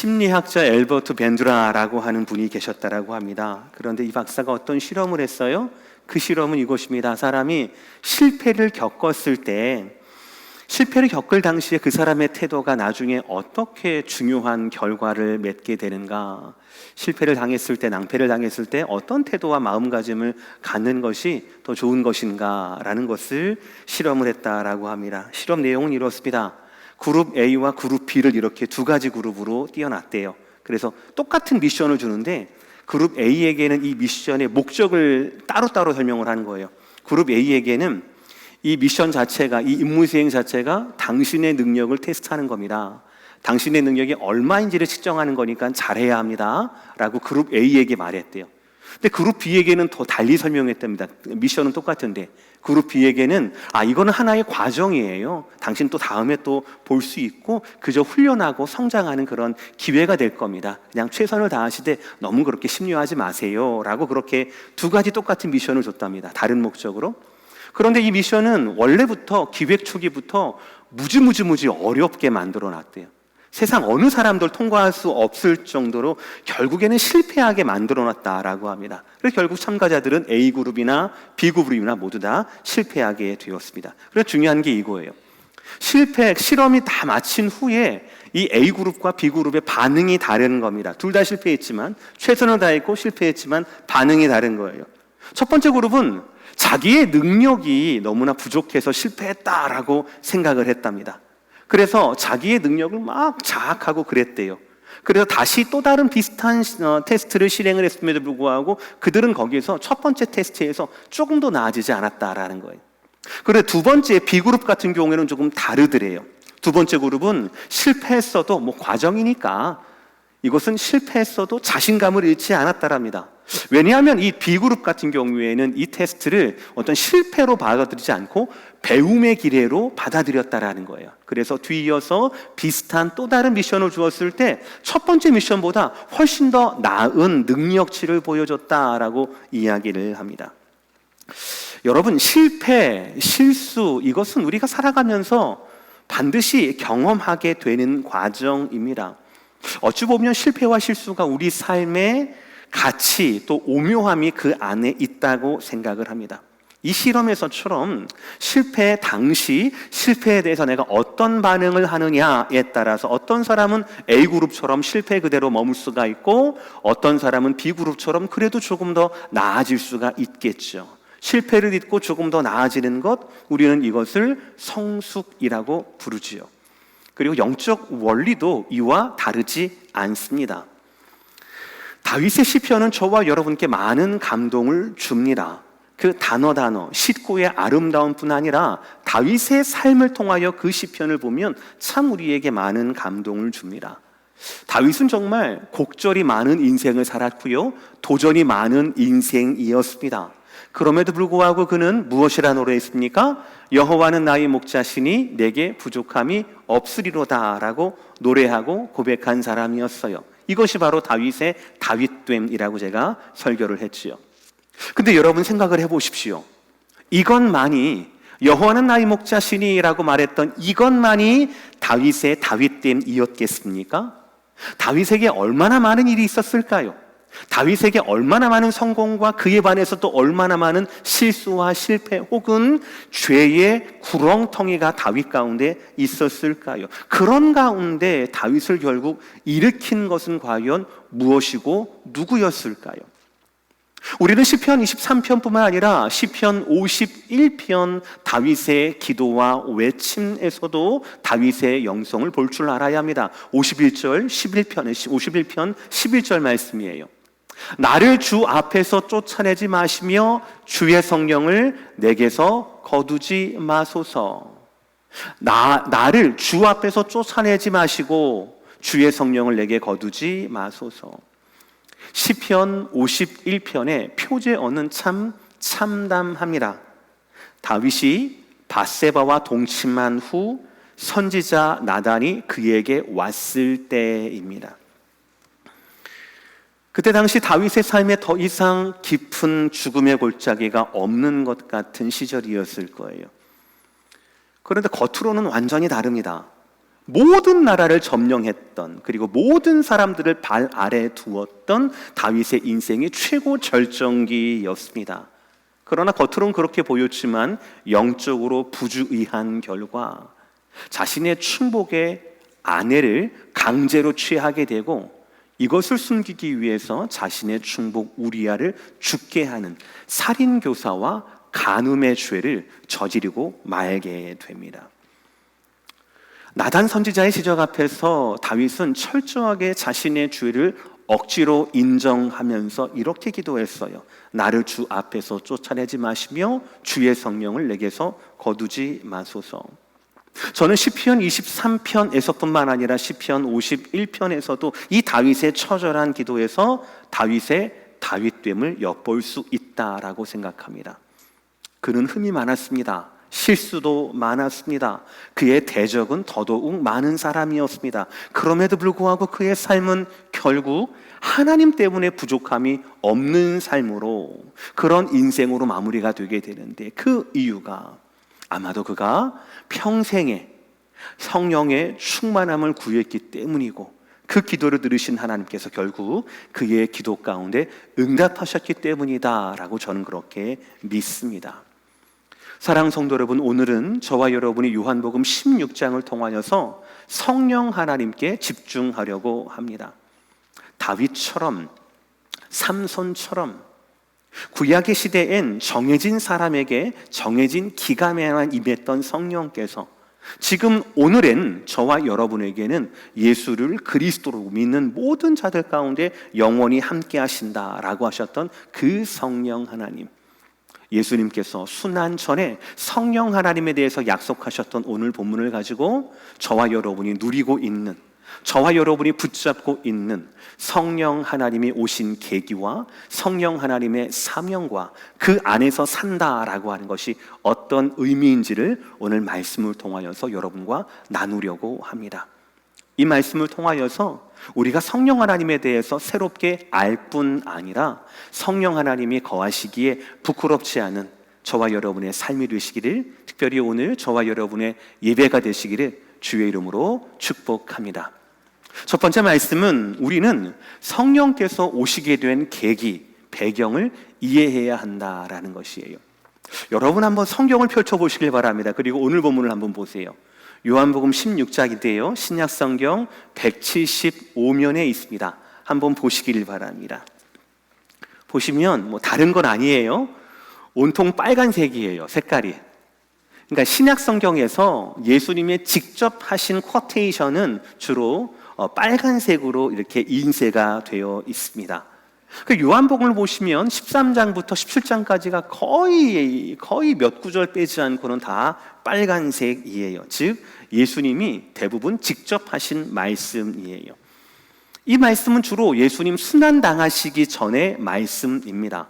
심리학자 엘버트 벤두라라고 하는 분이 계셨다라고 합니다. 그런데 이 박사가 어떤 실험을 했어요? 그 실험은 이것입니다. 사람이 실패를 겪었을 때, 실패를 겪을 당시에 그 사람의 태도가 나중에 어떻게 중요한 결과를 맺게 되는가, 실패를 당했을 때, 낭패를 당했을 때 어떤 태도와 마음가짐을 갖는 것이 더 좋은 것인가 라는 것을 실험을 했다라고 합니다. 실험 내용은 이렇습니다. 그룹 A와 그룹 B를 이렇게 두 가지 그룹으로 띄어놨대요. 그래서 똑같은 미션을 주는데 그룹 A에게는 이 미션의 목적을 따로따로 설명을 하는 거예요. 그룹 A에게는 이 미션 자체가, 이 임무 수행 자체가 당신의 능력을 테스트하는 겁니다. 당신의 능력이 얼마인지를 측정하는 거니까 잘해야 합니다 라고 그룹 A에게 말했대요. 근데 그룹 B에게는 더 달리 설명했답니다. 미션은 똑같은데 그룹 B에게는 이거는 하나의 과정이에요. 당신 또 다음에 또 볼 수 있고 그저 훈련하고 성장하는 그런 기회가 될 겁니다. 그냥 최선을 다하시되 너무 그렇게 심려하지 마세요 라고 그렇게 두 가지 똑같은 미션을 줬답니다. 다른 목적으로. 그런데 이 미션은 원래부터 기획 초기부터 무지 어렵게 만들어 놨대요. 세상 어느 사람도 통과할 수 없을 정도로 결국에는 실패하게 만들어 놨다라고 합니다. 그래서 결국 참가자들은 A그룹이나 B그룹이나 모두 다 실패하게 되었습니다. 그래서 중요한 게 이거예요. 실험이 다 마친 후에 이 A그룹과 B그룹의 반응이 다른 겁니다. 둘 다 실패했지만, 최선을 다했고 실패했지만 반응이 다른 거예요. 첫 번째 그룹은 자기의 능력이 너무나 부족해서 실패했다라고 생각을 했답니다. 그래서 자기의 능력을 막 자학하고 그랬대요. 그래서 다시 또 다른 비슷한 테스트를 실행을 했음에도 불구하고 그들은 거기에서 첫 번째 테스트에서 조금 더 나아지지 않았다라는 거예요. 그런데 두 번째 B그룹 같은 경우에는 조금 다르더래요. 두 번째 그룹은 실패했어도 과정이니까 이것은 실패했어도 자신감을 잃지 않았다랍니다. 왜냐하면 이 B그룹 같은 경우에는 이 테스트를 어떤 실패로 받아들이지 않고 배움의 기회로 받아들였다라는 거예요. 그래서 뒤이어서 비슷한 또 다른 미션을 주었을 때 첫 번째 미션보다 훨씬 더 나은 능력치를 보여줬다라고 이야기를 합니다. 여러분, 실패, 실수, 이것은 우리가 살아가면서 반드시 경험하게 되는 과정입니다. 어찌 보면 실패와 실수가 우리 삶의 가치 또 오묘함이 그 안에 있다고 생각을 합니다. 이 실험에서처럼 실패 당시 실패에 대해서 내가 어떤 반응을 하느냐에 따라서 어떤 사람은 A그룹처럼 실패 그대로 머물 수가 있고 어떤 사람은 B그룹처럼 그래도 조금 더 나아질 수가 있겠죠. 실패를 딛고 조금 더 나아지는 것, 우리는 이것을 성숙이라고 부르지요. 그리고 영적 원리도 이와 다르지 않습니다. 다윗의 시편은 저와 여러분께 많은 감동을 줍니다. 그 단어 시구의 아름다운 뿐 아니라 다윗의 삶을 통하여 그 시편을 보면 참 우리에게 많은 감동을 줍니다. 다윗은 정말 곡절이 많은 인생을 살았고요, 도전이 많은 인생이었습니다. 그럼에도 불구하고 그는 무엇이라 노래했습니까? 여호와는 나의 목자시니 내게 부족함이 없으리로다 라고 노래하고 고백한 사람이었어요. 이것이 바로 다윗의 다윗됨이라고 제가 설교를 했지요. 근데 여러분 생각을 해보십시오. 이것만이, 여호와는 나의 목자시니 라고 말했던 이것만이 다윗의 다윗됨이었겠습니까? 다윗에게 얼마나 많은 일이 있었을까요? 다윗에게 얼마나 많은 성공과 그에 반해서 또 얼마나 많은 실수와 실패 혹은 죄의 구렁텅이가 다윗 가운데 있었을까요? 그런 가운데 다윗을 결국 일으킨 것은 과연 무엇이고 누구였을까요? 우리는 시편 23편뿐만 아니라 시편 51편 다윗의 기도와 외침에서도 다윗의 영성을 볼 줄 알아야 합니다. 51편 11절 말씀이에요. 나를 주 앞에서 쫓아내지 마시며 주의 성령을 내게서 거두지 마소서. 나를 주 앞에서 쫓아내지 마시고 주의 성령을 내게 거두지 마소서. 시편 51편의 표제어는 참 참담합니다. 다윗이 밧세바와 동침한 후 선지자 나단이 그에게 왔을 때입니다. 그때 당시 다윗의 삶에 더 이상 깊은 죽음의 골짜기가 없는 것 같은 시절이었을 거예요. 그런데 겉으로는 완전히 다릅니다. 모든 나라를 점령했던, 그리고 모든 사람들을 발 아래 두었던 다윗의 인생의 최고 절정기였습니다. 그러나 겉으로는 그렇게 보였지만 영적으로 부주의한 결과 자신의 충복의 아내를 강제로 취하게 되고, 이것을 숨기기 위해서 자신의 충복 우리아를 죽게 하는 살인교사와 간음의 죄를 저지르고 말게 됩니다. 나단 선지자의 지적 앞에서 다윗은 철저하게 자신의 죄를 억지로 인정하면서 이렇게 기도했어요. 나를 주 앞에서 쫓아내지 마시며 주의 성령을 내게서 거두지 마소서. 저는 시편 23편에서뿐만 아니라 시편 51편에서도 이 다윗의 처절한 기도에서 다윗의 다윗됨을 엿볼 수 있다라고 생각합니다. 그는 흠이 많았습니다. 실수도 많았습니다. 그의 대적은 더더욱 많은 사람이었습니다. 그럼에도 불구하고 그의 삶은 결국 하나님 때문에 부족함이 없는 삶으로, 그런 인생으로 마무리가 되게 되는데, 그 이유가 아마도 그가 평생에 성령의 충만함을 구했기 때문이고, 그 기도를 들으신 하나님께서 결국 그의 기도 가운데 응답하셨기 때문이다라고 저는 그렇게 믿습니다. 사랑하는 성도 여러분, 오늘은 저와 여러분이 요한복음 16장을 통하여서 성령 하나님께 집중하려고 합니다. 다윗처럼, 삼손처럼 구약의 시대엔 정해진 사람에게 정해진 기간에만 임했던 성령께서 지금 오늘은 저와 여러분에게는 예수를 그리스도로 믿는 모든 자들 가운데 영원히 함께 하신다라고 하셨던 그 성령 하나님, 예수님께서 순환 전에 성령 하나님에 대해서 약속하셨던 오늘 본문을 가지고 저와 여러분이 누리고 있는, 저와 여러분이 붙잡고 있는 성령 하나님이 오신 계기와 성령 하나님의 사명과 그 안에서 산다라고 하는 것이 어떤 의미인지를 오늘 말씀을 통하여서 여러분과 나누려고 합니다. 이 말씀을 통하여서 우리가 성령 하나님에 대해서 새롭게 알 뿐 아니라 성령 하나님이 거하시기에 부끄럽지 않은 저와 여러분의 삶이 되시기를, 특별히 오늘 저와 여러분의 예배가 되시기를 주의 이름으로 축복합니다. 첫 번째 말씀은 우리는 성령께서 오시게 된 계기, 배경을 이해해야 한다라는 것이에요. 여러분 한번 성경을 펼쳐보시길 바랍니다. 그리고 오늘 본문을 한번 보세요. 요한복음 16장인데요, 신약성경 175면에 있습니다. 한번 보시길 바랍니다. 보시면 다른 건 아니에요. 온통 빨간색이에요, 색깔이. 그러니까 신약성경에서 예수님의 직접 하신 쿼테이션은 주로 빨간색으로 이렇게 인쇄가 되어 있습니다. 그 요한복음을 보시면 13장부터 17장까지가 거의 몇 구절 빼지 않고는 다 빨간색이에요. 즉 예수님이 대부분 직접 하신 말씀이에요. 이 말씀은 주로 예수님 순환당하시기 전의 말씀입니다.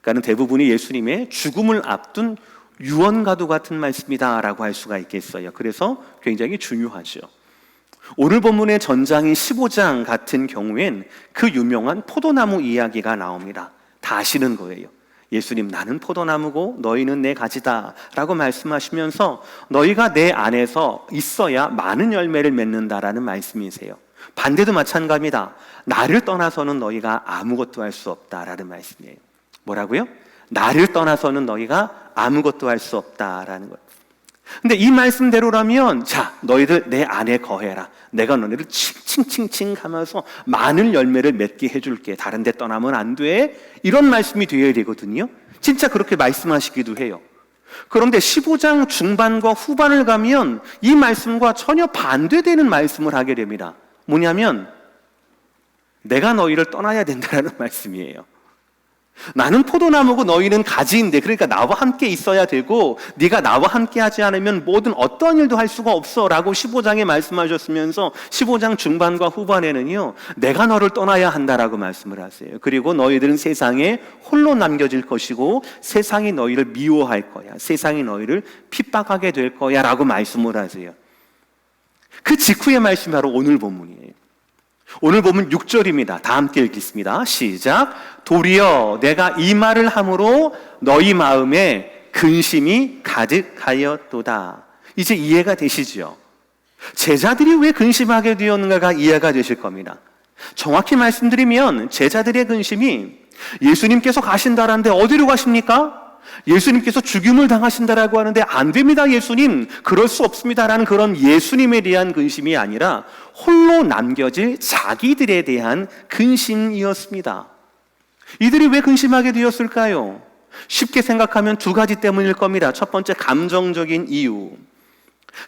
그러니까 대부분이 예수님의 죽음을 앞둔 유언과도 같은 말씀이다라고 할 수가 있겠어요. 그래서 굉장히 중요하죠. 오늘 본문의 전장인 15장 같은 경우엔 그 유명한 포도나무 이야기가 나옵니다. 다 아시는 거예요. 예수님, 나는 포도나무고 너희는 내 가지다 라고 말씀하시면서 너희가 내 안에서 있어야 많은 열매를 맺는다라는 말씀이세요. 반대도 마찬가지입니다. 나를 떠나서는 너희가 아무것도 할 수 없다라는 말씀이에요. 뭐라고요? 나를 떠나서는 너희가 아무것도 할 수 없다라는 거예요. 근데 이 말씀대로라면 자, 너희들 내 안에 거해라. 내가 너희를 칭칭칭칭 하면서 많은 열매를 맺게 해줄게. 다른 데 떠나면 안 돼. 이런 말씀이 되어야 되거든요. 진짜 그렇게 말씀하시기도 해요. 그런데 15장 중반과 후반을 가면 이 말씀과 전혀 반대되는 말씀을 하게 됩니다. 뭐냐면 내가 너희를 떠나야 된다는 말씀이에요. 나는 포도나무고 너희는 가지인데, 그러니까 나와 함께 있어야 되고 네가 나와 함께 하지 않으면 모든 어떤 일도 할 수가 없어 라고 15장에 말씀하셨으면서 15장 중반과 후반에는요, 내가 너를 떠나야 한다라고 말씀을 하세요. 그리고 너희들은 세상에 홀로 남겨질 것이고 세상이 너희를 미워할 거야, 세상이 너희를 핍박하게 될 거야 라고 말씀을 하세요. 그 직후의 말씀이 바로 오늘 본문이에요. 오늘 보면 6절입니다. 다 함께 읽겠습니다. 시작. 도리어 내가 이 말을 함으로 너희 마음에 근심이 가득하였도다. 이제 이해가 되시죠? 제자들이 왜 근심하게 되었는가가 이해가 되실 겁니다. 정확히 말씀드리면 제자들의 근심이 예수님께서 가신다라는데 어디로 가십니까? 예수님께서 죽임을 당하신다라고 하는데 안 됩니다, 예수님. 그럴 수 없습니다라는 그런 예수님에 대한 근심이 아니라 홀로 남겨질 자기들에 대한 근심이었습니다. 이들이 왜 근심하게 되었을까요? 쉽게 생각하면 두 가지 때문일 겁니다. 첫 번째, 감정적인 이유.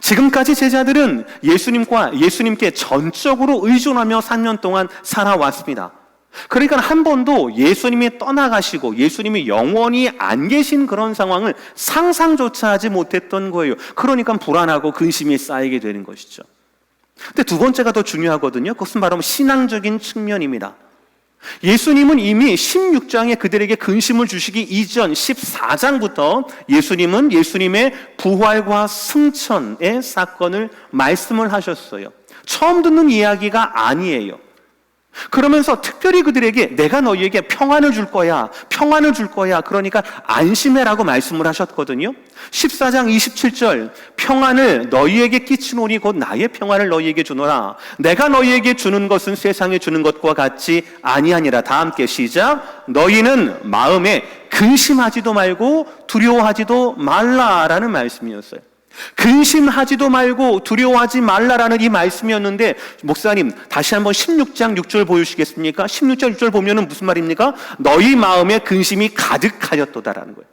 지금까지 제자들은 예수님께 전적으로 의존하며 3년 동안 살아왔습니다. 그러니까 한 번도 예수님이 떠나가시고 예수님이 영원히 안 계신 그런 상황을 상상조차 하지 못했던 거예요. 그러니까 불안하고 근심이 쌓이게 되는 것이죠. 근데 두 번째가 더 중요하거든요. 그것은 바로 신앙적인 측면입니다. 예수님은 이미 16장에 그들에게 근심을 주시기 이전 14장부터 예수님은 예수님의 부활과 승천의 사건을 말씀을 하셨어요. 처음 듣는 이야기가 아니에요. 그러면서 특별히 그들에게 내가 너희에게 평안을 줄 거야, 평안을 줄 거야, 그러니까 안심해라고 말씀을 하셨거든요. 14장 27절, 평안을 너희에게 끼치노니 곧 나의 평안을 너희에게 주노라. 내가 너희에게 주는 것은 세상에 주는 것과 같지 아니하니라. 다 함께 시작. 너희는 마음에 근심하지도 말고 두려워하지도 말라라는 말씀이었어요. 근심하지도 말고 두려워하지 말라라는 이 말씀이었는데, 목사님 다시 한번 16장 6절 보여주시겠습니까? 16장 6절 보면은 무슨 말입니까? 너희 마음에 근심이 가득하였도다라는 거예요.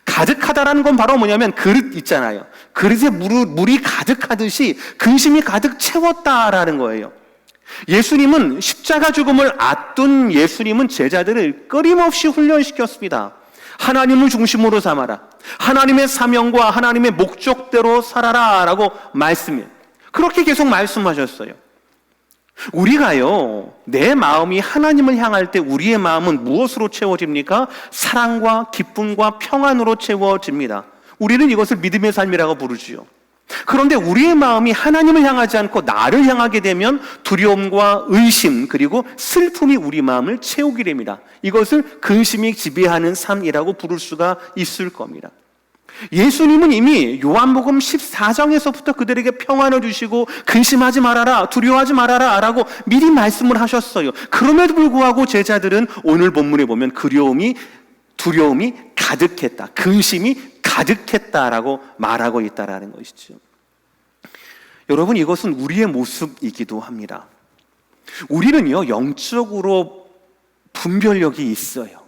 가득하다라는 건 바로 뭐냐면 그릇 있잖아요. 그릇에 물이 가득하듯이 근심이 가득 채웠다라는 거예요. 예수님은 십자가 죽음을 앞둔 예수님은 제자들을 끊임없이 훈련시켰습니다. 하나님을 중심으로 삼아라. 하나님의 사명과 하나님의 목적대로 살아라 라고 말씀해요. 그렇게 계속 말씀하셨어요. 우리가요, 내 마음이 하나님을 향할 때 우리의 마음은 무엇으로 채워집니까? 사랑과 기쁨과 평안으로 채워집니다. 우리는 이것을 믿음의 삶이라고 부르지요. 그런데 우리의 마음이 하나님을 향하지 않고 나를 향하게 되면 두려움과 의심 그리고 슬픔이 우리 마음을 채우게 됩니다. 이것을 근심이 지배하는 삶이라고 부를 수가 있을 겁니다. 예수님은 이미 요한복음 14장에서부터 그들에게 평안을 주시고 근심하지 말아라, 두려워하지 말아라 라고 미리 말씀을 하셨어요. 그럼에도 불구하고 제자들은 오늘 본문에 보면 두려움이 가득했다, 근심이 가득했다라고 말하고 있다라는 것이죠. 여러분, 이것은 우리의 모습이기도 합니다. 우리는요, 영적으로 분별력이 있어요.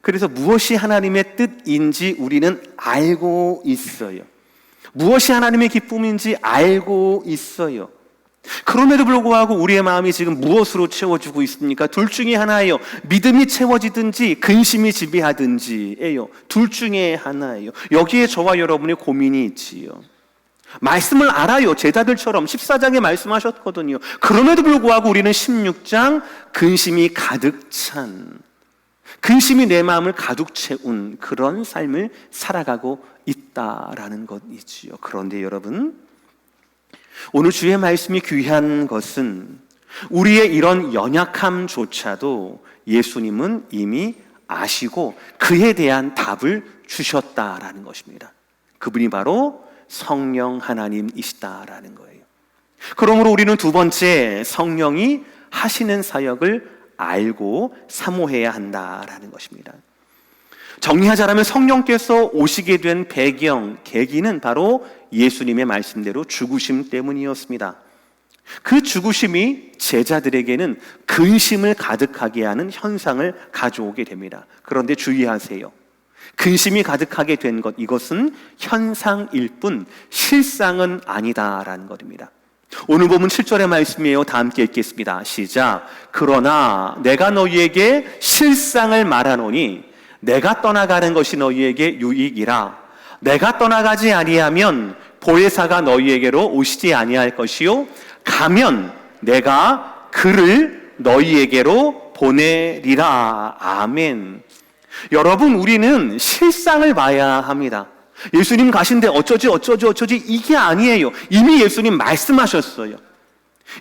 그래서 무엇이 하나님의 뜻인지 우리는 알고 있어요. 무엇이 하나님의 기쁨인지 알고 있어요. 그럼에도 불구하고 우리의 마음이 지금 무엇으로 채워지고 있습니까? 둘 중에 하나예요. 믿음이 채워지든지 근심이 지배하든지예요. 둘 중에 하나예요. 여기에 저와 여러분의 고민이 있지요. 말씀을 알아요. 제자들처럼 14장에 말씀하셨거든요. 그럼에도 불구하고 우리는 16장 근심이 가득 찬, 근심이 내 마음을 가득 채운 그런 삶을 살아가고 있다라는 것이지요. 그런데 여러분, 오늘 주의 말씀이 귀한 것은 우리의 이런 연약함조차도 예수님은 이미 아시고 그에 대한 답을 주셨다라는 것입니다. 그분이 바로 성령 하나님이시다라는 거예요. 그러므로 우리는 두 번째, 성령이 하시는 사역을 알고 사모해야 한다라는 것입니다. 정리하자면 성령께서 오시게 된 계기는 바로 예수님의 말씀대로 죽으심 때문이었습니다. 그 죽으심이 제자들에게는 근심을 가득하게 하는 현상을 가져오게 됩니다. 그런데 주의하세요. 근심이 가득하게 된 것, 이것은 현상일 뿐 실상은 아니다라는 것입니다. 오늘 보면 7절의 말씀이에요. 다 함께 읽겠습니다. 시작. 그러나 내가 너희에게 실상을 말하노니 내가 떠나가는 것이 너희에게 유익이라. 내가 떠나가지 아니하면 보혜사가 너희에게로 오시지 아니할 것이요 가면 내가 그를 너희에게로 보내리라. 아멘. 여러분, 우리는 실상을 봐야 합니다. 예수님 가신데 어쩌지 이게 아니에요. 이미 예수님 말씀하셨어요.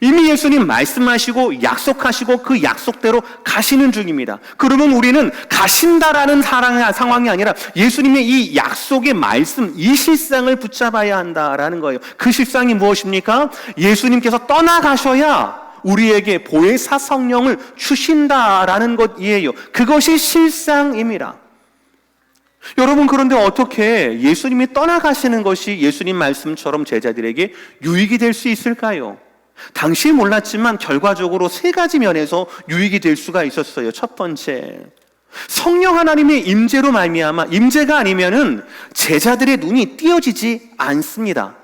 이미 예수님 말씀하시고 약속하시고 그 약속대로 가시는 중입니다. 그러면 우리는 가신다라는 상황이 아니라 예수님의 이 약속의 말씀, 이 실상을 붙잡아야 한다라는 거예요. 그 실상이 무엇입니까? 예수님께서 떠나가셔야 우리에게 보혜사 성령을 주신다라는 것이에요. 그것이 실상입니다. 여러분, 그런데 어떻게 예수님이 떠나가시는 것이 예수님 말씀처럼 제자들에게 유익이 될 수 있을까요? 당시 몰랐지만 결과적으로 세 가지 면에서 유익이 될 수가 있었어요. 첫 번째, 성령 하나님의 임재로 말미암아, 임재가 아니면은 제자들의 눈이 띄어지지 않습니다.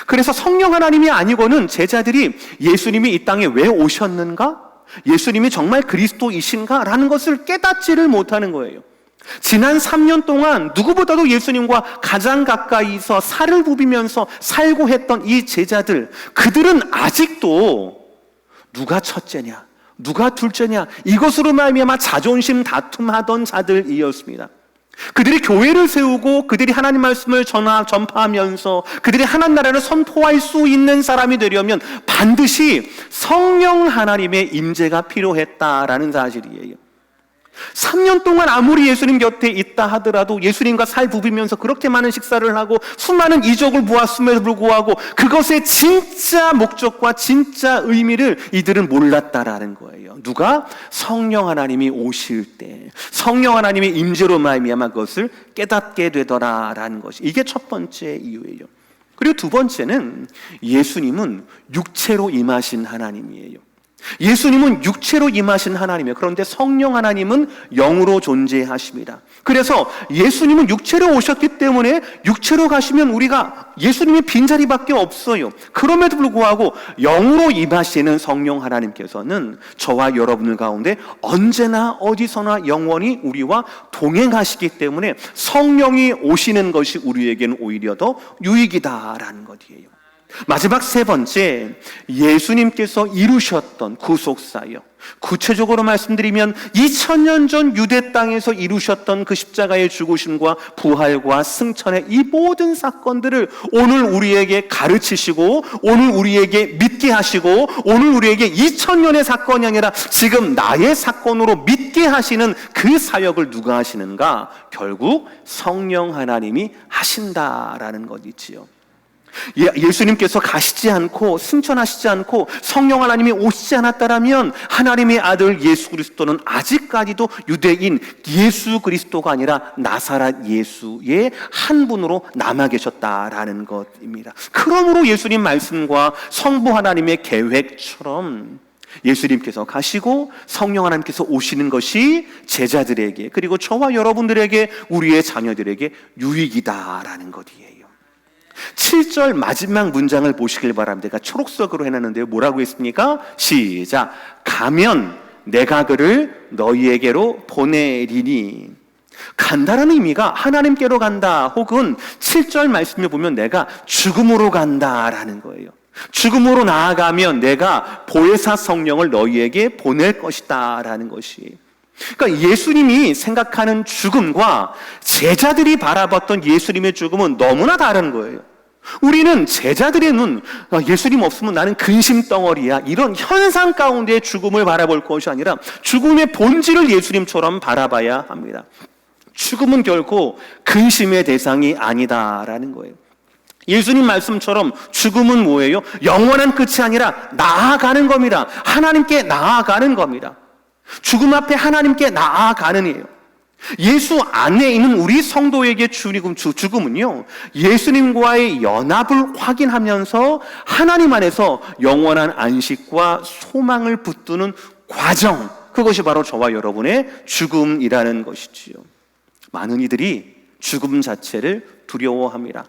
그래서 성령 하나님이 아니고는 제자들이 예수님이 이 땅에 왜 오셨는가? 예수님이 정말 그리스도이신가? 라는 것을 깨닫지를 못하는 거예요. 지난 3년 동안 누구보다도 예수님과 가장 가까이서 살을 부비면서 살고 했던 이 제자들, 그들은 아직도 누가 첫째냐, 누가 둘째냐, 이것으로 말미암아 자존심 다툼하던 자들이었습니다. 그들이 교회를 세우고 그들이 하나님 말씀을 전파하면서 그들이 하나님 나라를 선포할 수 있는 사람이 되려면 반드시 성령 하나님의 임재가 필요했다라는 사실이에요. 3년 동안 아무리 예수님 곁에 있다 하더라도 예수님과 살 부비면서 그렇게 많은 식사를 하고 수많은 이적을 보았음에도 불구하고 그것의 진짜 목적과 진짜 의미를 이들은 몰랐다라는 거예요. 누가? 성령 하나님이 오실 때 성령 하나님의 임재로 말미암아 그것을 깨닫게 되더라라는 것이, 이게 첫 번째 이유예요. 그리고 두 번째는 예수님은 육체로 임하신 하나님이에요. 예수님은 육체로 임하신 하나님이에요. 그런데 성령 하나님은 영으로 존재하십니다. 그래서 예수님은 육체로 오셨기 때문에 육체로 가시면 우리가 예수님의 빈자리밖에 없어요. 그럼에도 불구하고 영으로 임하시는 성령 하나님께서는 저와 여러분들 가운데 언제나 어디서나 영원히 우리와 동행하시기 때문에 성령이 오시는 것이 우리에게는 오히려 더 유익이다라는 것이에요. 마지막 세 번째, 예수님께서 이루셨던 구속사역. 구체적으로 말씀드리면 2000년 전 유대 땅에서 이루셨던 그 십자가의 죽으심과 부활과 승천의 이 모든 사건들을 오늘 우리에게 가르치시고 오늘 우리에게 믿게 하시고 오늘 우리에게 2000년의 사건이 아니라 지금 나의 사건으로 믿게 하시는 그 사역을 누가 하시는가? 결국 성령 하나님이 하신다라는 것이지요. 예수님께서 가시지 않고 승천하시지 않고 성령 하나님이 오시지 않았다라면 하나님의 아들 예수 그리스도는 아직까지도 유대인 예수 그리스도가 아니라 나사렛 예수의 한 분으로 남아 계셨다라는 것입니다. 그러므로 예수님 말씀과 성부 하나님의 계획처럼 예수님께서 가시고 성령 하나님께서 오시는 것이 제자들에게, 그리고 저와 여러분들에게, 우리의 자녀들에게 유익이다라는 것이에요. 7절 마지막 문장을 보시길 바랍니다. 제가 초록색으로 해놨는데요. 뭐라고 했습니까? 시작. 가면 내가 그를 너희에게로 보내리니. 간다라는 의미가 하나님께로 간다, 혹은 7절 말씀을 보면 내가 죽음으로 간다라는 거예요. 죽음으로 나아가면 내가 보혜사 성령을 너희에게 보낼 것이다 라는 것이, 그러니까 예수님이 생각하는 죽음과 제자들이 바라봤던 예수님의 죽음은 너무나 다른 거예요. 우리는 제자들의 눈, 예수님 없으면 나는 근심덩어리야, 이런 현상 가운데 죽음을 바라볼 것이 아니라 죽음의 본질을 예수님처럼 바라봐야 합니다. 죽음은 결코 근심의 대상이 아니다라는 거예요. 예수님 말씀처럼 죽음은 뭐예요? 영원한 끝이 아니라 나아가는 겁니다. 하나님께 나아가는 겁니다. 죽음 앞에 하나님께 나아가는 이에요. 예수 안에 있는 우리 성도에게 죽음은요, 예수님과의 연합을 확인하면서 하나님 안에서 영원한 안식과 소망을 붙드는 과정, 그것이 바로 저와 여러분의 죽음이라는 것이지요. 많은 이들이 죽음 자체를 두려워합니다.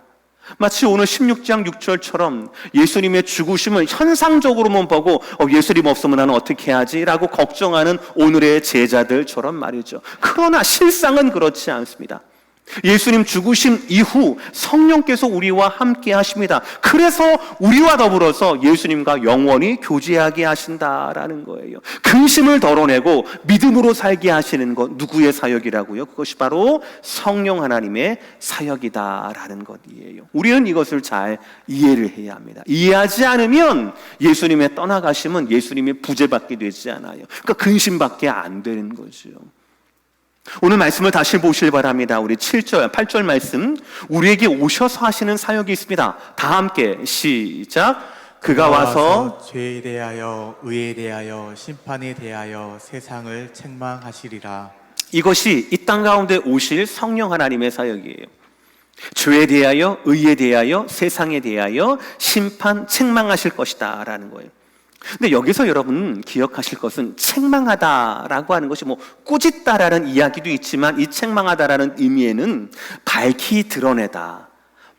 마치 오늘 16장 6절처럼 예수님의 죽으심을 현상적으로만 보고 예수님 없으면 나는 어떻게 해야지? 라고 걱정하는 오늘의 제자들처럼 말이죠. 그러나 실상은 그렇지 않습니다. 예수님 죽으신 이후 성령께서 우리와 함께 하십니다. 그래서 우리와 더불어서 예수님과 영원히 교제하게 하신다라는 거예요. 근심을 덜어내고 믿음으로 살게 하시는 것, 누구의 사역이라고요? 그것이 바로 성령 하나님의 사역이다라는 것이에요. 우리는 이것을 잘 이해를 해야 합니다. 이해하지 않으면 예수님의 떠나가심은 예수님의 부재받게 되지 않아요. 그러니까 근심밖에 안 되는 거죠. 오늘 말씀을 다시 보시길 바랍니다. 우리 7절, 8절 말씀, 우리에게 오셔서 하시는 사역이 있습니다. 다 함께 시작. 그가 와서 죄에 대하여 의에 대하여 심판에 대하여 세상을 책망하시리라. 이것이 이 땅 가운데 오실 성령 하나님의 사역이에요. 죄에 대하여 의에 대하여 세상에 대하여 심판, 책망하실 것이다 라는 거예요. 근데 여기서 여러분 기억하실 것은 책망하다라고 하는 것이 뭐 꾸짖다라는 이야기도 있지만 이 책망하다라는 의미에는 밝히 드러내다,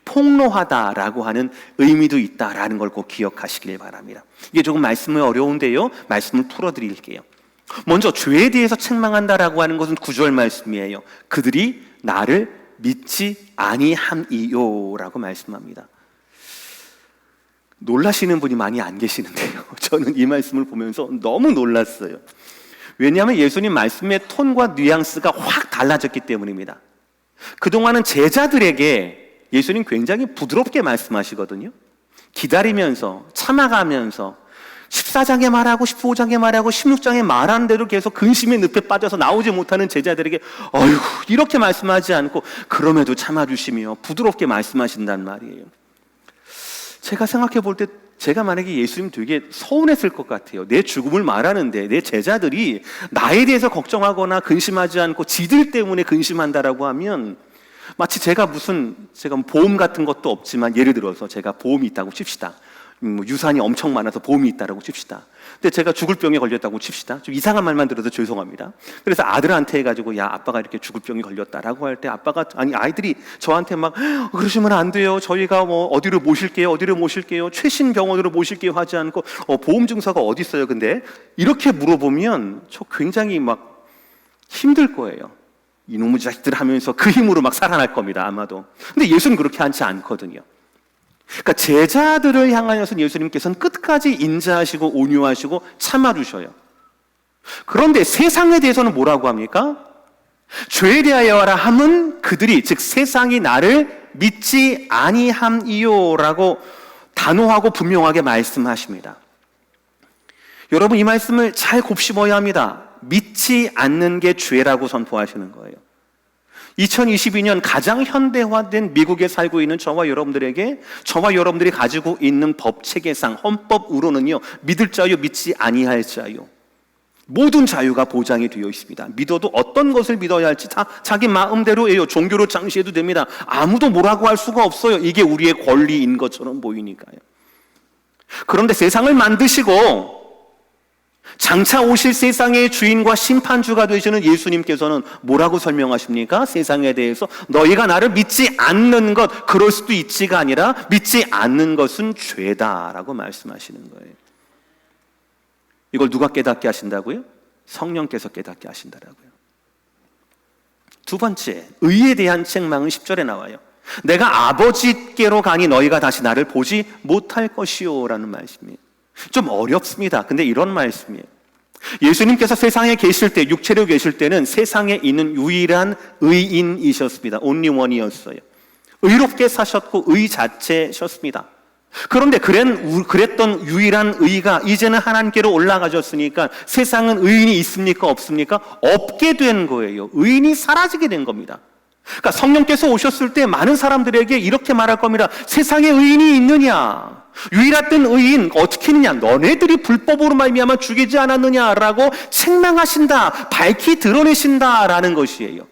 폭로하다라고 하는 의미도 있다라는 걸 꼭 기억하시길 바랍니다. 이게 조금 말씀은 어려운데요. 말씀을 풀어드릴게요. 먼저 죄에 대해서 책망한다라고 하는 것은 9절 말씀이에요. 그들이 나를 믿지 아니함이요라고 말씀합니다. 놀라시는 분이 많이 안 계시는데요. 저는 이 말씀을 보면서 너무 놀랐어요. 왜냐하면 예수님 말씀의 톤과 뉘앙스가 확 달라졌기 때문입니다. 그동안은 제자들에게 예수님 굉장히 부드럽게 말씀하시거든요. 기다리면서 참아가면서 14장에 말하고 15장에 말하고 16장에 말하는 대로 계속 근심의 늪에 빠져서 나오지 못하는 제자들에게 어휴 이렇게 말씀하지 않고 그럼에도 참아주시며 부드럽게 말씀하신단 말이에요. 제가 생각해 볼 때 제가 만약에 예수님 되게 서운했을 것 같아요. 내 죽음을 말하는데 내 제자들이 나에 대해서 걱정하거나 근심하지 않고 지들 때문에 근심한다라고 하면 마치 제가 보험 같은 것도 없지만 예를 들어서 제가 보험이 있다고 칩시다. 유산이 엄청 많아서 보험이 있다고 칩시다. 근데 제가 죽을 병에 걸렸다고 칩시다. 좀 이상한 말만 들어도 죄송합니다. 그래서 아들한테 해가지고 야 아빠가 이렇게 죽을 병에 걸렸다라고 할 때 아이들이 저한테 막 그러시면 안 돼요. 저희가 뭐 어디로 모실게요. 최신 병원으로 모실게요 하지 않고 보험 증서가 어디 있어요? 근데 이렇게 물어보면 저 굉장히 막 힘들 거예요. 이놈의 자식들 하면서 그 힘으로 막 살아날 겁니다. 아마도. 근데 예수는 그렇게 하지 않거든요. 그러니까 제자들을 향하여서 예수님께서는 끝까지 인자하시고 온유하시고 참아주셔요. 그런데 세상에 대해서는 뭐라고 합니까? 죄에 대하여라 함은 그들이 즉 세상이 나를 믿지 아니함이요라고 단호하고 분명하게 말씀하십니다. 여러분 이 말씀을 잘 곱씹어야 합니다. 믿지 않는 게 죄라고 선포하시는 거예요. 2022년 가장 현대화된 미국에 살고 있는 저와 여러분들이 가지고 있는 법 체계상 헌법으로는요 믿을 자유 믿지 아니할 자유 모든 자유가 보장이 되어 있습니다. 믿어도 어떤 것을 믿어야 할지 다 자기 마음대로예요. 종교로 장시해도 됩니다. 아무도 뭐라고 할 수가 없어요. 이게 우리의 권리인 것처럼 보이니까요. 그런데 세상을 만드시고 장차 오실 세상의 주인과 심판주가 되시는 예수님께서는 뭐라고 설명하십니까? 세상에 대해서 너희가 나를 믿지 않는 것, 그럴 수도 있지가 아니라 믿지 않는 것은 죄다라고 말씀하시는 거예요. 이걸 누가 깨닫게 하신다고요? 성령께서 깨닫게 하신다라고요. 두 번째, 의에 대한 책망은 10절에 나와요. 내가 아버지께로 가니 너희가 다시 나를 보지 못할 것이요 라는 말씀이에요. 좀 어렵습니다. 근데 이런 말씀이에요. 예수님께서 세상에 계실 때, 육체로 계실 때는 세상에 있는 유일한 의인이셨습니다. only one이었어요. 의롭게 사셨고 의 자체셨습니다. 그런데 그랬던 유일한 의가 이제는 하나님께로 올라가셨으니까 세상은 의인이 있습니까? 없습니까? 없게 된 거예요. 의인이 사라지게 된 겁니다. 그러니까 성령께서 오셨을 때 많은 사람들에게 이렇게 말할 겁니다. 세상에 의인이 있느냐? 유일했던 의인 어떻게 했느냐? 너네들이 불법으로 말미암아 죽이지 않았느냐라고 책망하신다. 밝히 드러내신다라는 것이에요.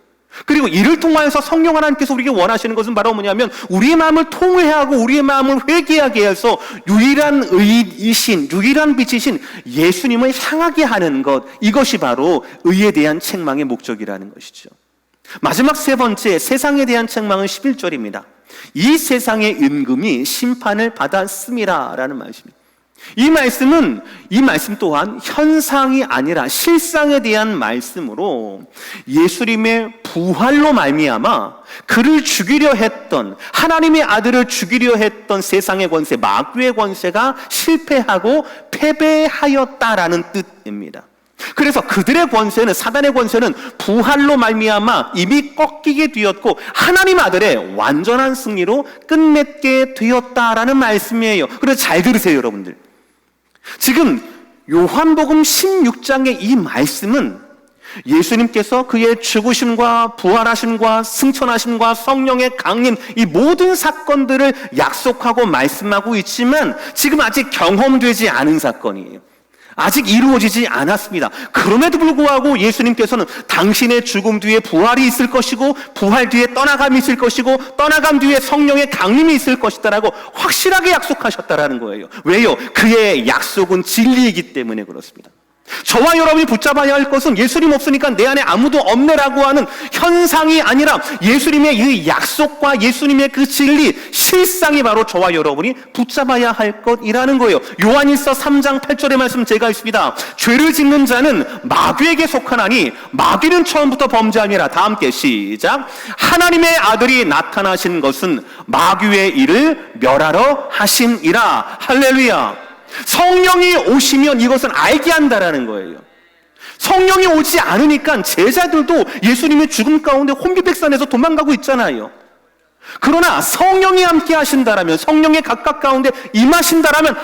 그리고 이를 통하여서 성령 하나님께서 우리에게 원하시는 것은 바로 뭐냐면 우리의 마음을 통회하고 우리의 마음을 회개하게 해서 유일한 의이신, 유일한 빛이신 예수님을 향하게 하는 것, 이것이 바로 의에 대한 책망의 목적이라는 것이죠. 마지막 세 번째, 세상에 대한 책망은 11절입니다. 이 세상의 임금이 심판을 받았음이라 라는 말씀입니다. 이 말씀 또한 현상이 아니라 실상에 대한 말씀으로 예수님의 부활로 말미암아 그를 죽이려 했던, 하나님의 아들을 죽이려 했던 세상의 권세, 마귀의 권세가 실패하고 패배하였다라는 뜻입니다. 그래서 그들의 권세는, 사단의 권세는 부활로 말미암아 이미 꺾이게 되었고 하나님 아들의 완전한 승리로 끝맺게 되었다라는 말씀이에요. 그래서 잘 들으세요, 여러분들. 지금 요한복음 16장의 이 말씀은 예수님께서 그의 죽으심과 부활하심과 승천하심과 성령의 강림, 이 모든 사건들을 약속하고 말씀하고 있지만 지금 아직 경험되지 않은 사건이에요. 아직 이루어지지 않았습니다. 그럼에도 불구하고 예수님께서는 당신의 죽음 뒤에 부활이 있을 것이고, 부활 뒤에 떠나감이 있을 것이고, 떠나감 뒤에 성령의 강림이 있을 것이다라고 확실하게 약속하셨다라는 거예요. 왜요? 그의 약속은 진리이기 때문에 그렇습니다. 저와 여러분이 붙잡아야 할 것은 예수님 없으니까 내 안에 아무도 없네라고 하는 현상이 아니라 예수님의 이 약속과 예수님의 그 진리, 실상이 바로 저와 여러분이 붙잡아야 할 것이라는 거예요. 요한일서 3장 8절의 말씀 제가 있습니다. 죄를 짓는 자는 마귀에게 속하나니 마귀는 처음부터 범죄함이라. 다 함께 시작. 하나님의 아들이 나타나신 것은 마귀의 일을 멸하러 하심이라. 할렐루야. 성령이 오시면 이것은 알게 한다라는 거예요. 성령이 오지 않으니까 제자들도 예수님의 죽음 가운데 혼비백산해서 도망가고 있잖아요. 그러나 성령이 함께 하신다라면, 성령의 각각 가운데 임하신다라면,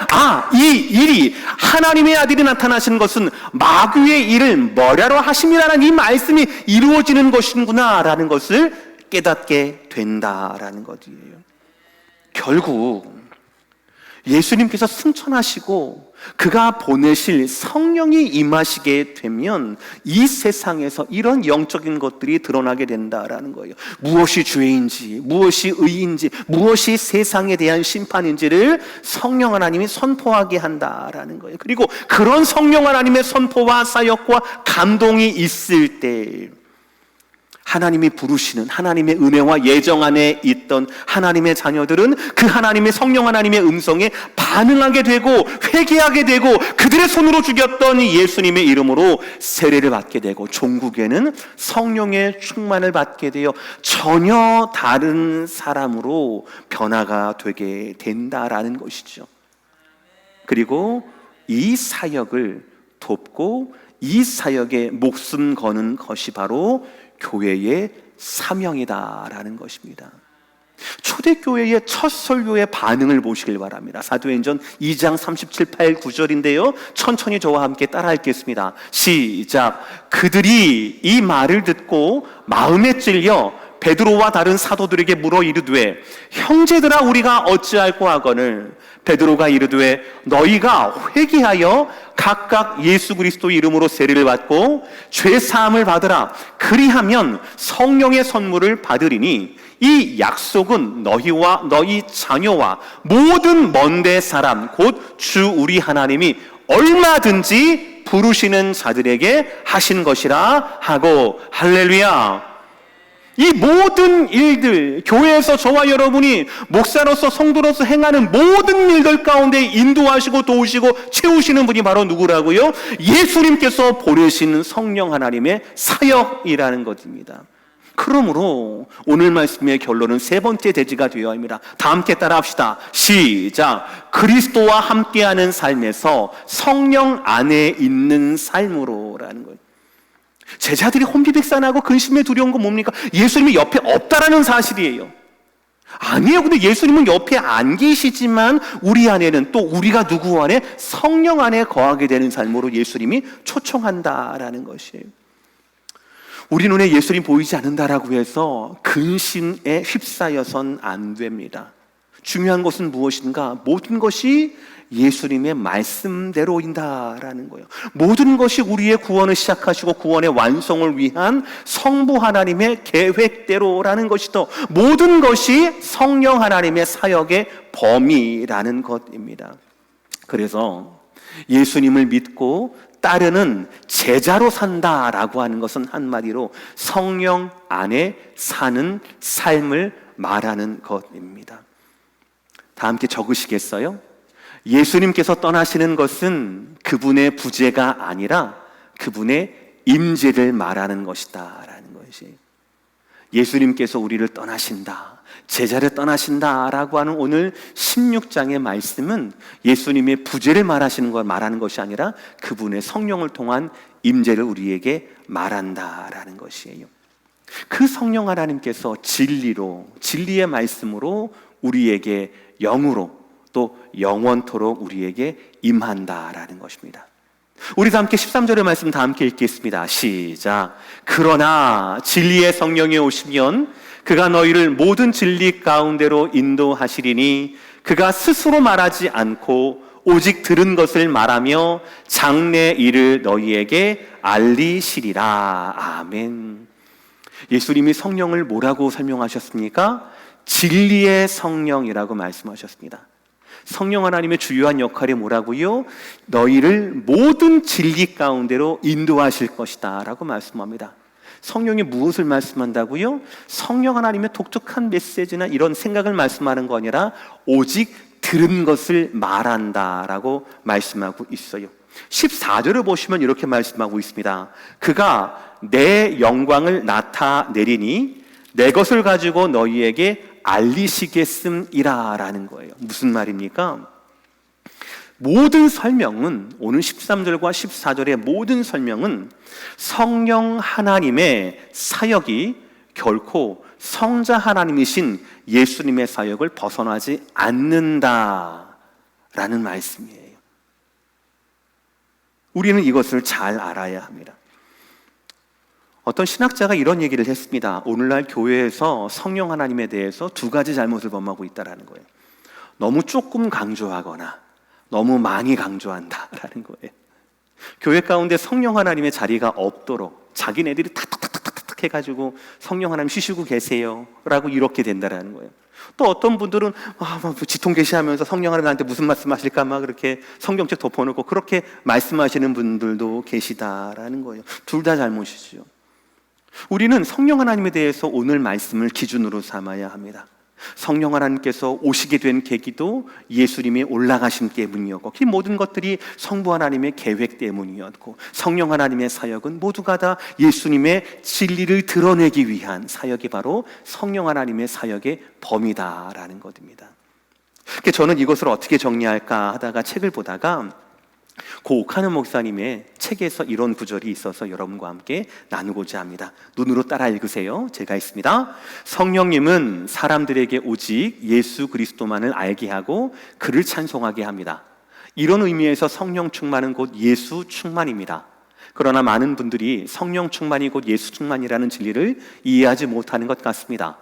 이 일이, 하나님의 아들이 나타나신 것은 마귀의 일을 멸하러 하심이라는 이 말씀이 이루어지는 것이구나라는 것을 깨닫게 된다라는 것이에요. 결국 예수님께서 승천하시고 그가 보내실 성령이 임하시게 되면 이 세상에서 이런 영적인 것들이 드러나게 된다라는 거예요. 무엇이 죄인지, 무엇이 의인지, 무엇이 세상에 대한 심판인지를 성령 하나님이 선포하게 한다라는 거예요. 그리고 그런 성령 하나님의 선포와 사역과 감동이 있을 때 하나님이 부르시는, 하나님의 은혜와 예정 안에 있던 하나님의 자녀들은 그 하나님의 성령 하나님의 음성에 반응하게 되고 회개하게 되고 그들의 손으로 죽였던 예수님의 이름으로 세례를 받게 되고 종국에는 성령의 충만을 받게 되어 전혀 다른 사람으로 변화가 되게 된다라는 것이죠. 그리고 이 사역을 돕고 이 사역에 목숨 거는 것이 바로 교회의 사명이다라는 것입니다. 초대교회의 첫 설교의 반응을 보시길 바랍니다. 사도행전 2장 37, 8, 9절인데요. 천천히 저와 함께 따라 읽겠습니다. 시작. 그들이 이 말을 듣고 마음에 찔려 베드로와 다른 사도들에게 물어 이르되 형제들아 우리가 어찌할꼬 하거늘. 베드로가 이르되 너희가 회개하여 각각 예수 그리스도 이름으로 세례를 받고 죄 사함을 받으라. 그리하면 성령의 선물을 받으리니 이 약속은 너희와 너희 자녀와 모든 먼데 사람 곧 주 우리 하나님이 얼마든지 부르시는 자들에게 하신 것이라 하고. 할렐루야. 이 모든 일들, 교회에서 저와 여러분이 목사로서 성도로서 행하는 모든 일들 가운데 인도하시고 도우시고 채우시는 분이 바로 누구라고요? 예수님께서 보내신 성령 하나님의 사역이라는 것입니다. 그러므로 오늘 말씀의 결론은 세 번째 대지가 되어야 합니다. 다 함께 따라 합시다. 시작. 그리스도와 함께하는 삶에서 성령 안에 있는 삶으로라는 거예요. 제자들이 혼비백산하고 근심에 두려운 건 뭡니까? 예수님이 옆에 없다라는 사실이에요. 아니에요. 근데 예수님은 옆에 안 계시지만 우리 안에는, 또 우리가 누구 안에? 성령 안에 거하게 되는 삶으로 예수님이 초청한다라는 것이에요. 우리 눈에 예수님 보이지 않는다라고 해서 근심에 휩싸여선 안 됩니다. 중요한 것은 무엇인가? 모든 것이 예수님의 말씀대로인다라는 거예요. 모든 것이 우리의 구원을 시작하시고 구원의 완성을 위한 성부 하나님의 계획대로라는 것이죠. 모든 것이 성령 하나님의 사역의 범위라는 것입니다. 그래서 예수님을 믿고 따르는 제자로 산다라고 하는 것은 한마디로 성령 안에 사는 삶을 말하는 것입니다. 다 함께 적으시겠어요? 예수님께서 떠나시는 것은 그분의 부재가 아니라 그분의 임재를 말하는 것이다 라는 것이, 예수님께서 우리를 떠나신다, 제자를 떠나신다 라고 하는 오늘 16장의 말씀은 예수님의 부재를 말하는 것이 아니라 그분의 성령을 통한 임재를 우리에게 말한다라는 것이에요. 그 성령 하나님께서 진리로, 진리의 말씀으로 우리에게 영으로 또 영원토록 우리에게 임한다라는 것입니다. 우리도 함께 13절의 말씀 다 함께 읽겠습니다. 시작. 그러나 진리의 성령이 오시면 그가 너희를 모든 진리 가운데로 인도하시리니 그가 스스로 말하지 않고 오직 들은 것을 말하며 장래 일을 너희에게 알리시리라. 아멘. 예수님이 성령을 뭐라고 설명하셨습니까? 진리의 성령이라고 말씀하셨습니다. 성령 하나님의 주요한 역할이 뭐라고요? 너희를 모든 진리 가운데로 인도하실 것이다 라고 말씀합니다. 성령이 무엇을 말씀한다고요? 성령 하나님의 독특한 메시지나 이런 생각을 말씀하는 거 아니라 오직 들은 것을 말한다라고 말씀하고 있어요. 14절을 보시면 이렇게 말씀하고 있습니다. 그가 내 영광을 나타내리니 내 것을 가지고 너희에게 알리시겠음이라 라는 거예요. 무슨 말입니까? 모든 설명은, 오늘 13절과 14절의 모든 설명은 성령 하나님의 사역이 결코 성자 하나님이신 예수님의 사역을 벗어나지 않는다라는 말씀이에요. 우리는 이것을 잘 알아야 합니다. 어떤 신학자가 이런 얘기를 했습니다. 오늘날 교회에서 성령 하나님에 대해서 두 가지 잘못을 범하고 있다는 거예요. 너무 조금 강조하거나 너무 많이 강조한다라는 거예요. 교회 가운데 성령 하나님의 자리가 없도록 자기네들이 탁탁탁탁탁 해가지고 성령 하나님 쉬시고 계세요 라고 이렇게 된다라는 거예요. 또 어떤 분들은 지통 계시하면서 성령 하나님 나한테 무슨 말씀하실까 막 그렇게 성경책 덮어놓고 그렇게 말씀하시는 분들도 계시다라는 거예요. 둘 다 잘못이죠. 우리는 성령 하나님에 대해서 오늘 말씀을 기준으로 삼아야 합니다. 성령 하나님께서 오시게 된 계기도 예수님이 올라가신 때문이었고, 그 모든 것들이 성부 하나님의 계획 때문이었고, 성령 하나님의 사역은 모두가 다 예수님의 진리를 드러내기 위한 사역이 바로 성령 하나님의 사역의 범위다라는 것입니다. 저는 이것을 어떻게 정리할까 하다가 책을 보다가 고 오카노 목사님의 책에서 이런 구절이 있어서 여러분과 함께 나누고자 합니다. 눈으로 따라 읽으세요. 제가 읽습니다. 성령님은 사람들에게 오직 예수 그리스도만을 알게 하고 그를 찬송하게 합니다. 이런 의미에서 성령 충만은 곧 예수 충만입니다. 그러나 많은 분들이 성령 충만이 곧 예수 충만이라는 진리를 이해하지 못하는 것 같습니다.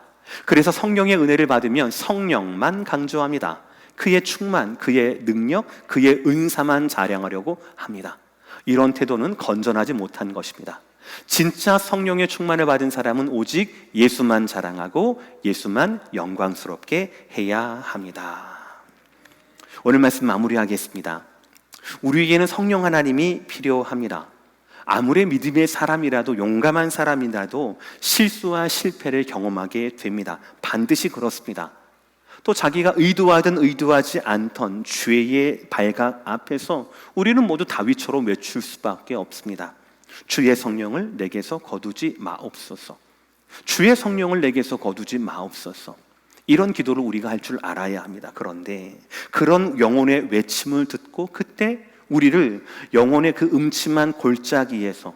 그래서 성령의 은혜를 받으면 성령만 강조합니다. 그의 충만, 그의 능력, 그의 은사만 자랑하려고 합니다. 이런 태도는 건전하지 못한 것입니다. 진짜 성령의 충만을 받은 사람은 오직 예수만 자랑하고 예수만 영광스럽게 해야 합니다. 오늘 말씀 마무리하겠습니다. 우리에게는 성령 하나님이 필요합니다. 아무리 믿음의 사람이라도, 용감한 사람이라도 실수와 실패를 경험하게 됩니다. 반드시 그렇습니다. 또 자기가 의도하든 의도하지 않던 죄의 발각 앞에서 우리는 모두 다윗처럼 외칠 수밖에 없습니다. 주의 성령을 내게서 거두지 마옵소서. 주의 성령을 내게서 거두지 마옵소서. 이런 기도를 우리가 할 줄 알아야 합니다. 그런데 그런 영혼의 외침을 듣고 그때 우리를 영혼의 그 음침한 골짜기에서,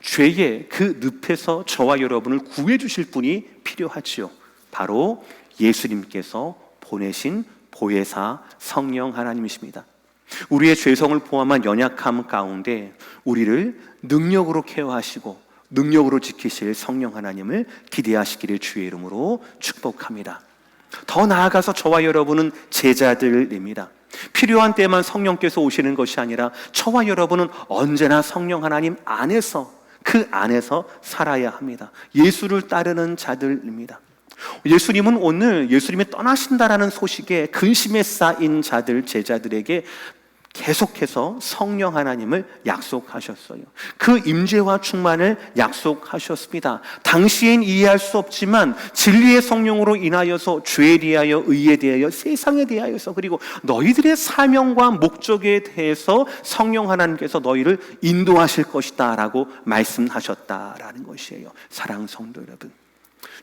죄의 그 늪에서 저와 여러분을 구해 주실 분이 필요하지요. 바로 예수님께서 보내신 보혜사 성령 하나님이십니다. 우리의 죄성을 포함한 연약함 가운데 우리를 능력으로 케어하시고 능력으로 지키실 성령 하나님을 기대하시기를 주의 이름으로 축복합니다. 더 나아가서 저와 여러분은 제자들입니다. 필요한 때만 성령께서 오시는 것이 아니라 저와 여러분은 언제나 성령 하나님 안에서, 그 안에서 살아야 합니다. 예수를 따르는 자들입니다. 예수님은 오늘 예수님이 떠나신다라는 소식에 근심에 쌓인 자들, 제자들에게 계속해서 성령 하나님을 약속하셨어요. 그 임재와 충만을 약속하셨습니다. 당시엔 이해할 수 없지만 진리의 성령으로 인하여서 죄에 대하여, 의에 대하여, 세상에 대하여서, 그리고 너희들의 사명과 목적에 대해서 성령 하나님께서 너희를 인도하실 것이다 라고 말씀하셨다라는 것이에요. 사랑하는 성도 여러분,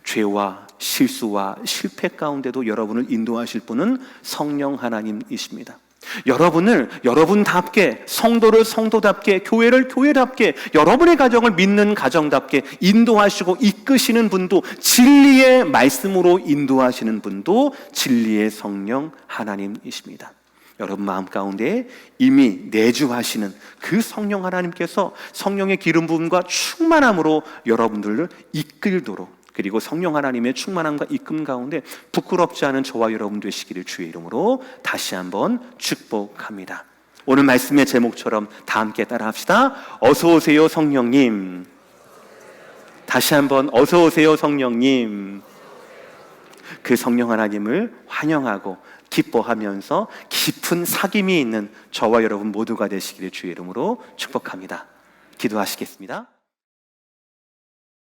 죄와 실수와 실패 가운데도 여러분을 인도하실 분은 성령 하나님이십니다. 여러분을 여러분답게, 성도를 성도답게, 교회를 교회답게, 여러분의 가정을 믿는 가정답게 인도하시고 이끄시는 분도, 진리의 말씀으로 인도하시는 분도 진리의 성령 하나님이십니다. 여러분 마음 가운데 이미 내주하시는 그 성령 하나님께서 성령의 기름 부음과 충만함으로 여러분들을 이끌도록, 그리고 성령 하나님의 충만함과 이끌음 가운데 부끄럽지 않은 저와 여러분 되시기를 주의 이름으로 다시 한번 축복합니다. 오늘 말씀의 제목처럼 다 함께 따라 합시다. 어서 오세요 성령님. 다시 한번 어서 오세요 성령님. 그 성령 하나님을 환영하고 기뻐하면서 깊은 사귐이 있는 저와 여러분 모두가 되시기를 주의 이름으로 축복합니다. 기도하시겠습니다.